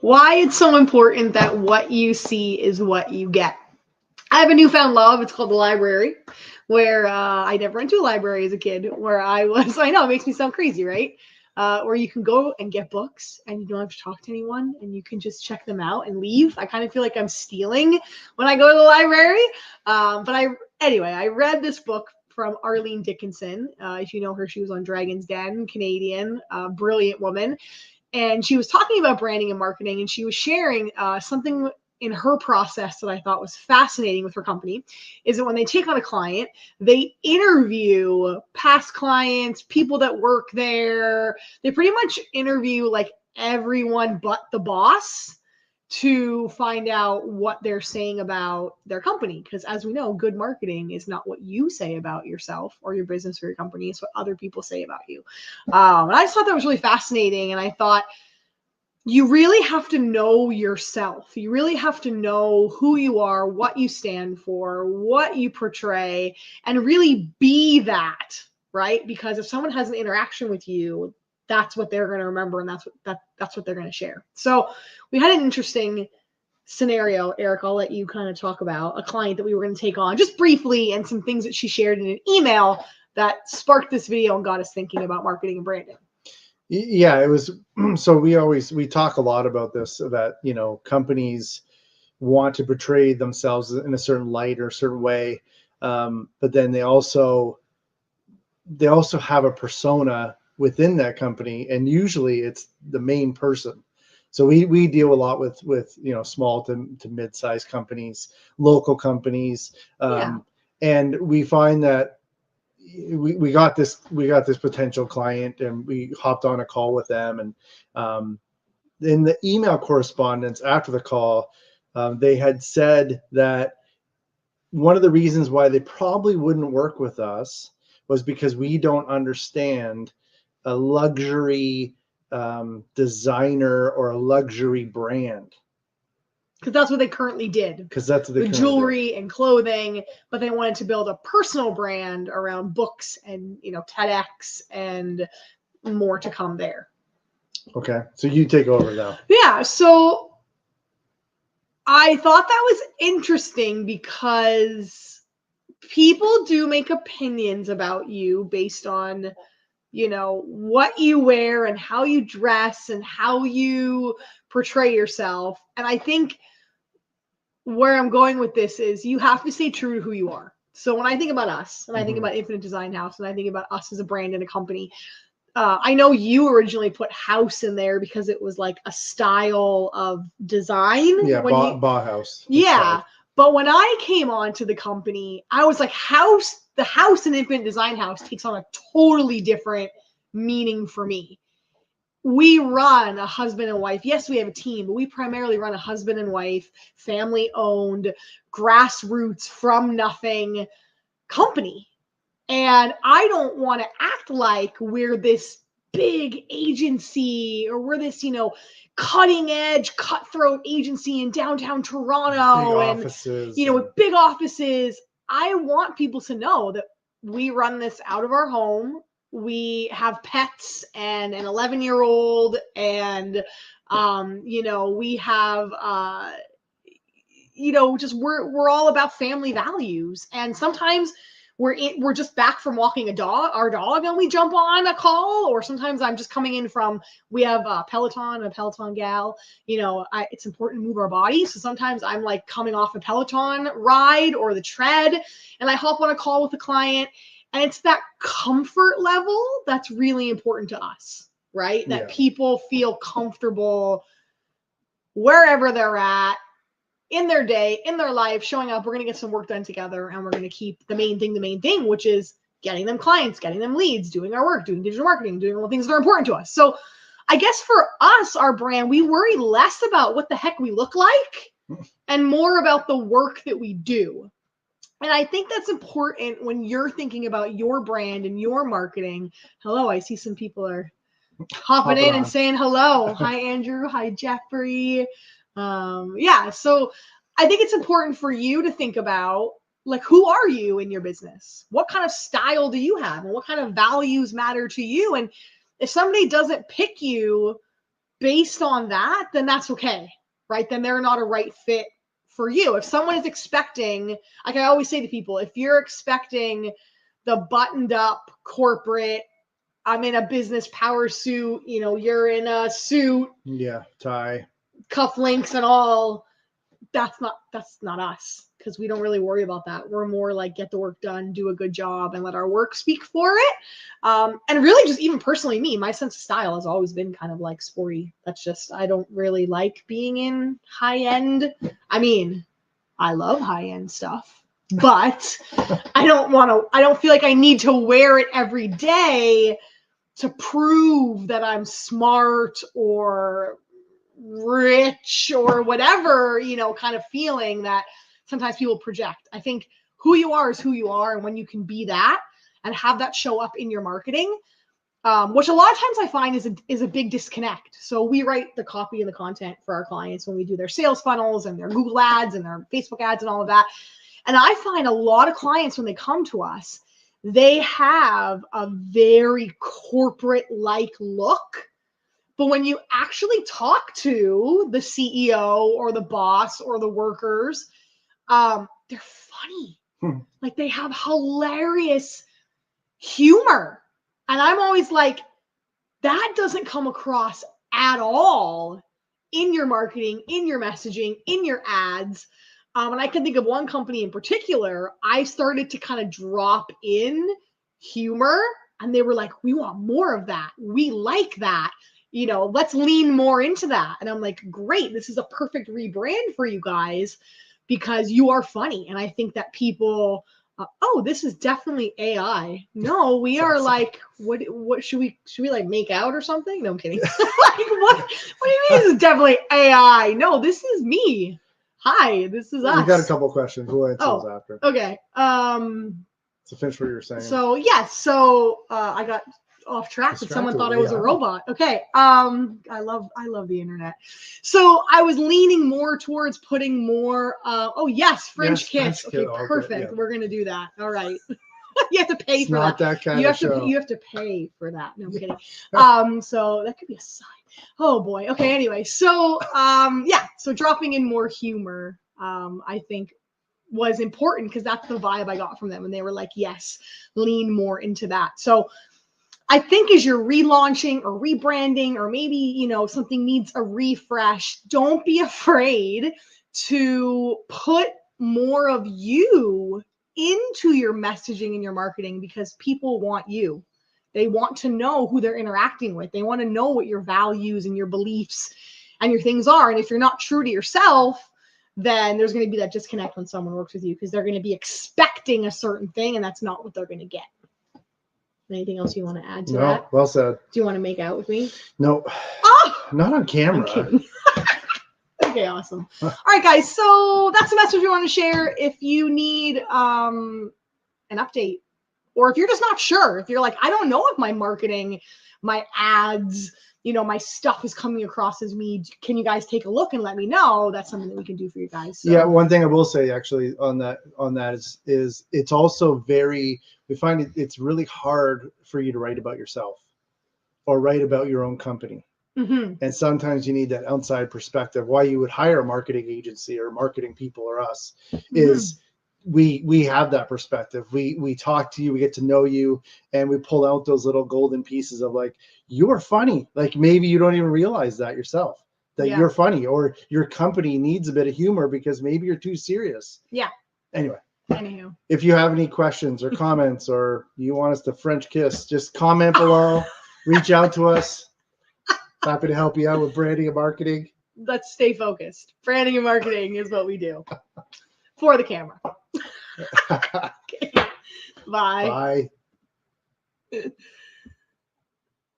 Why it's so important that what you see is what you get. I have a newfound love. It's called the library, where I never went to a library as a kid. Where I was, I know it makes me sound crazy, right? Where you can go and get books and you don't have to talk to anyone and you can just check them out and leave. I kind of feel like I'm stealing when I go to the library. Anyway, I read this book from Arlene Dickinson. If you know her, she was on Dragon's Den, Canadian, brilliant woman. And she was talking about branding and marketing, and she was sharing something in her process that I thought was fascinating with her company. Is that when they take on a client, they interview past clients, people that work there. They pretty much interview like everyone but the boss to find out what they're saying about their company. Because as we know, good marketing is not what you say about yourself or your business or your company. It's what other people say about you. And I just thought that was really fascinating. And I thought you really have to know yourself. You really have to know who you are, what you stand for, what you portray, and really be that, right? Because if someone has an interaction with you, that's what they're going to remember, and that's what they're going to share. So we had an interesting scenario, Eric. I'll let you kind of talk about a client that we were going to take on just briefly, and some things that she shared in an email that sparked this video and got us thinking about marketing and branding. Yeah, it was. So we talk a lot about this, that, you know, companies want to portray themselves in a certain light or a certain way, but then they also have a persona within that company, and usually it's the main person. So we deal a lot with you know, small to mid-sized companies, local companies, and we find that we got this potential client, and we hopped on a call with them, and in the email correspondence after the call, they had said that one of the reasons why they probably wouldn't work with us was because we don't understand a luxury designer or a luxury brand. Because that's what they currently did. Because that's what they the jewelry and clothing, but they wanted to build a personal brand around books and, you know, TEDx and more to come there. Okay, so you take over now. Yeah, so I thought that was interesting because people do make opinions about you based on, you know, what you wear and how you dress and how you portray yourself. And I think where I'm going with this is you have to stay true to who you are. So when I think about us, and I think about Infinite Design House, and I think about us as a brand and a company, I know you originally put house in there because it was like a style of design. Yeah, Bauhaus. Yeah. But when I came on to the company, I was like, the house in Infinite Design House takes on a totally different meaning for me. We run a husband and wife. Yes, we have a team, but we primarily run a husband and wife, family owned, grassroots from nothing company. And I don't want to act like we're this big agency or we're this, you know, cutting edge, cutthroat agency in downtown Toronto big offices, you know, with big offices. I want people to know that we run this out of our home. We have pets and an 11-year-old, and you know, we have you know, just we're all about family values. And sometimes we're just back from walking our dog, and we jump on a call. Or sometimes I'm just coming in from, we have a Peloton gal. You know, it's important to move our body. So sometimes I'm like coming off a Peloton ride or the tread, and I hop on a call with a client. And it's that comfort level that's really important to us, right? That people feel comfortable wherever they're at, in their day, in their life, showing up. We're going to get some work done together, and we're going to keep the main thing, which is getting them clients, getting them leads, doing our work, doing digital marketing, doing all the things that are important to us. So I guess for us, our brand, we worry less about what the heck we look like and more about the work that we do. And I think that's important when you're thinking about your brand and your marketing. Hello, I see some people are hopping in and saying hello. Hi, Andrew. Hi, Jeffrey. Yeah, so I think it's important for you to think about, like, who are you in your business? What kind of style do you have? And what kind of values matter to you? And if somebody doesn't pick you based on that, then that's okay, right? Then they're not a right fit for you. If someone is expecting, like I always say to people, if you're expecting the buttoned up corporate, I'm in a business power suit, you know, you're in a suit, Yeah, tie. cufflinks and all, that's not us, because we don't really worry about that. We're more like get the work done, do a good job, and let our work speak for it. And really, just even personally, my sense of style has always been kind of like sporty. That's just, I don't really like being in high end. I mean, I love high end stuff, but I don't feel like I need to wear it every day to prove that I'm smart or rich or whatever, you know, kind of feeling that sometimes people project. I think who you are is who you are. And when you can be that and have that show up in your marketing, which a lot of times I find is a big disconnect. So we write the copy and the content for our clients when we do their sales funnels and their Google ads and their Facebook ads and all of that. And I find a lot of clients, when they come to us, they have a very corporate-like look. But when you actually talk to the CEO or the boss or the workers, they're funny. Like, they have hilarious humor. And I'm always like, that doesn't come across at all in your marketing, in your messaging, in your ads. And I can think of one company in particular, I started to kind of drop in humor, and they were like, we want more of that. We like that. You know, let's lean more into that. And I'm like, great, this is a perfect rebrand for you guys because you are funny. And I think that people, oh, this is definitely AI. No, we are awesome. like, what should we like make out or something? No, I'm kidding. Like, what do you mean this is definitely AI? No, this is me. Hi, this is us. We got a couple questions. We'll answer those after. Okay. So finish what you were saying. So yes, I got off track because someone thought I was a robot. Okay. I love the internet. So I was leaning more towards putting more French kiss. Okay, perfect. Yeah. We're gonna do that. All right. You have to pay for not that kind of show. You have to pay for that. No, I'm kidding. So that could be a sign. Oh boy. Okay. Anyway, so so dropping in more humor, I think was important because that's the vibe I got from them, and they were like, yes, lean more into that. So I think as you're relaunching or rebranding, or maybe, you know, something needs a refresh, don't be afraid to put more of you into your messaging and your marketing, because people want you. They want to know who they're interacting with. They want to know what your values and your beliefs and your things are. And if you're not true to yourself, then there's going to be that disconnect when someone works with you, because they're going to be expecting a certain thing, and that's not what they're going to get. Anything else you want to add to that? No, well said. Do you want to make out with me? No. Oh! Not on camera. I'm kidding. Okay, awesome. All right, guys. So that's the message we want to share. If you need an update, or if you're just not sure, if you're like, I don't know if my marketing, my ads, you know, my stuff is coming across as me, can you guys take a look and let me know? That's something that we can do for you guys. So. Yeah, one thing I will say actually on that is it's also we find it's really hard for you to write about yourself or write about your own company. Mm-hmm. And sometimes you need that outside perspective. Why you would hire a marketing agency or marketing people or us is we have that perspective. We talk to you, we get to know you, and we pull out those little golden pieces of like, you're funny. Like maybe you don't even realize that yourself, that you're funny, or your company needs a bit of humor because maybe you're too serious. Yeah. Anyway. Anywho. If you have any questions or comments, or you want us to French kiss, just comment below, reach out to us. Happy to help you out with branding and marketing. Let's stay focused. Branding and marketing is what we do for the camera. Okay. Bye. Bye.